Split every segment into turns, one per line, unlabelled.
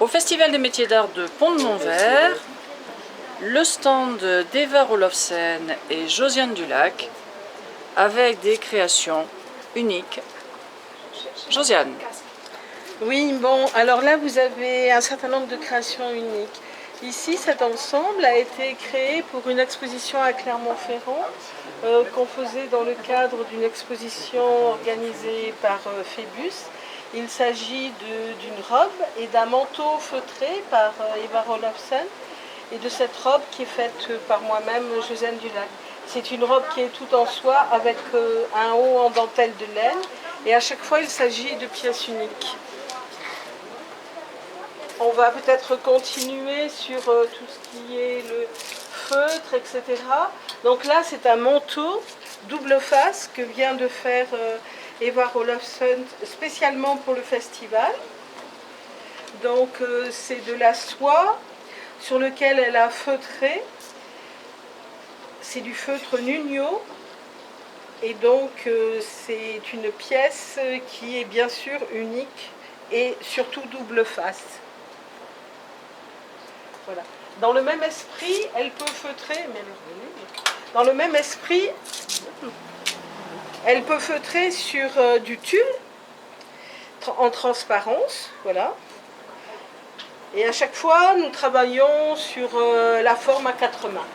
Au Festival des métiers d'art de Pont-de-Montvert, le stand d'Eva Olofsen et Josiane Dulac avec des créations uniques. Josiane.
Oui, bon, alors là vous avez un certain nombre de créations uniques. Ici, cet ensemble a été créé pour une exposition à Clermont-Ferrand qu'on faisait dans le cadre d'une exposition organisée par Phébus. Il s'agit d'une robe et d'un manteau feutré par Eva Olofsen et de cette robe qui est faite par moi-même, Josiane Dulac. C'est une robe qui est toute en soie avec un haut en dentelle de laine et à chaque fois il s'agit de pièces uniques. On va peut-être continuer sur tout ce qui est le feutre, etc. Donc là, c'est un manteau double face que vient de faire Eva Olofsen spécialement pour le festival. Donc c'est de la soie sur lequel elle a feutré. C'est du feutre Nunio. Et donc c'est une pièce qui est bien sûr unique et surtout double face. Voilà. Dans le même esprit, elle peut feutrer, dans le même esprit, elle peut feutrer sur du tulle en transparence, voilà. Et à chaque fois, nous travaillons sur la forme à quatre mains.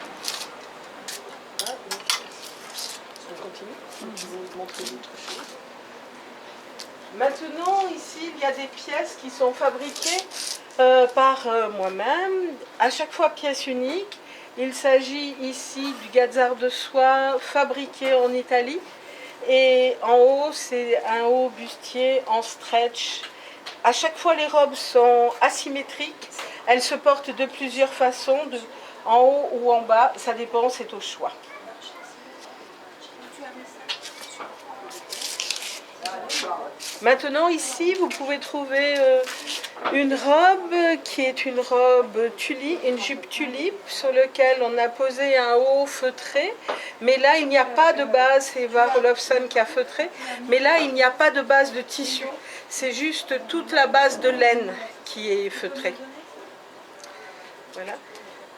On continue. Je vais vous montrer autre chose. Maintenant, ici, il y a des pièces qui sont fabriquées par moi-même, à chaque fois pièce unique. Il s'agit ici du gazard de soie fabriqué en Italie et en haut c'est un haut bustier en stretch. À chaque fois les robes sont asymétriques, elles se portent de plusieurs façons, en haut ou en bas, ça dépend, c'est au choix. Maintenant ici vous pouvez trouver une robe qui est une robe tulipe, une jupe tulipe sur laquelle on a posé un haut feutré. Mais là il n'y a pas de base, c'est Eva Olofsen qui a feutré, mais là il n'y a pas de base de tissu. C'est juste toute la base de laine qui est feutrée. Voilà.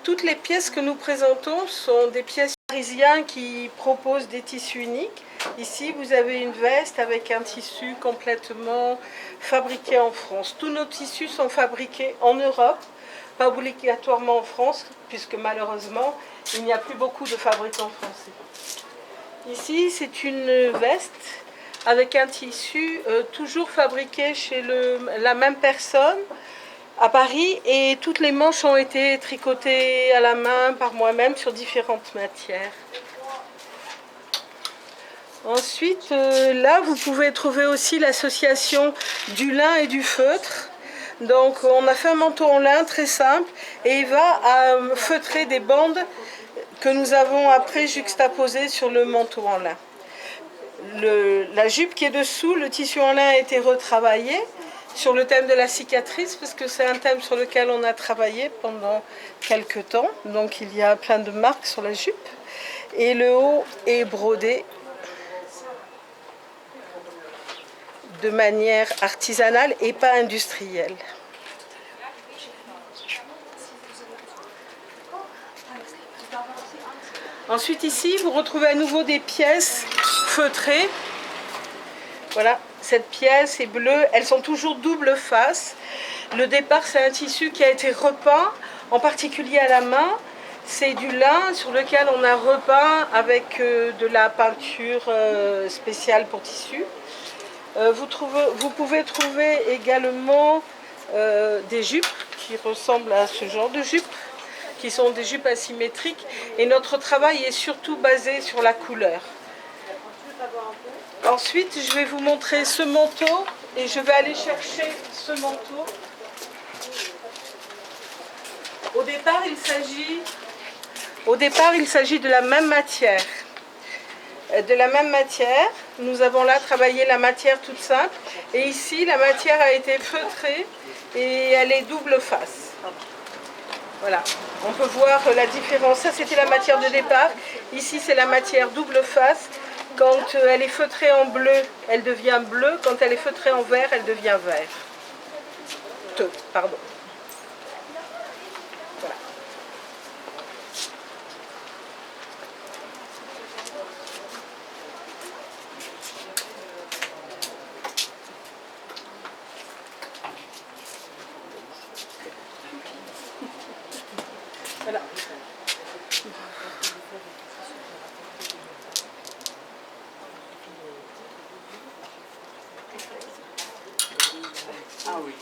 Toutes les pièces que nous présentons sont des pièces parisiennes qui proposent des tissus uniques. Ici, vous avez une veste avec un tissu complètement fabriqué en France. Tous nos tissus sont fabriqués en Europe, pas obligatoirement en France, puisque malheureusement, il n'y a plus beaucoup de fabricants français. Ici, c'est une veste avec un tissu toujours fabriqué chez la même personne, à Paris, et toutes les manches ont été tricotées à la main par moi-même sur différentes matières. Ensuite, là, vous pouvez trouver aussi l'association du lin et du feutre. Donc, on a fait un manteau en lin très simple et Eva a feutré des bandes que nous avons après juxtaposées sur le manteau en lin. La jupe qui est dessous, le tissu en lin a été retravaillé sur le thème de la cicatrice, parce que c'est un thème sur lequel on a travaillé pendant quelques temps. Donc il y a plein de marques sur la jupe. Et le haut est brodé de manière artisanale et pas industrielle. Ensuite ici, vous retrouvez à nouveau des pièces feutrées. Voilà, cette pièce est bleue, elles sont toujours double face. Le départ, c'est un tissu qui a été repeint, en particulier à la main. C'est du lin sur lequel on a repeint avec de la peinture spéciale pour tissu. Vous pouvez trouver également des jupes qui ressemblent à ce genre de jupes, qui sont des jupes asymétriques. Et notre travail est surtout basé sur la couleur. Ensuite, je vais vous montrer ce manteau et je vais aller chercher ce manteau. Au départ, il s'agit de la même matière. Nous avons là travaillé la matière toute simple. Et ici, la matière a été feutrée et elle est double face. Voilà, on peut voir la différence. Ça, c'était la matière de départ. Ici, c'est la matière double face. Quand elle est feutrée en bleu, elle devient bleue. Quand elle est feutrée en vert, elle devient vert. Pardon. Voilà.
Ah oui.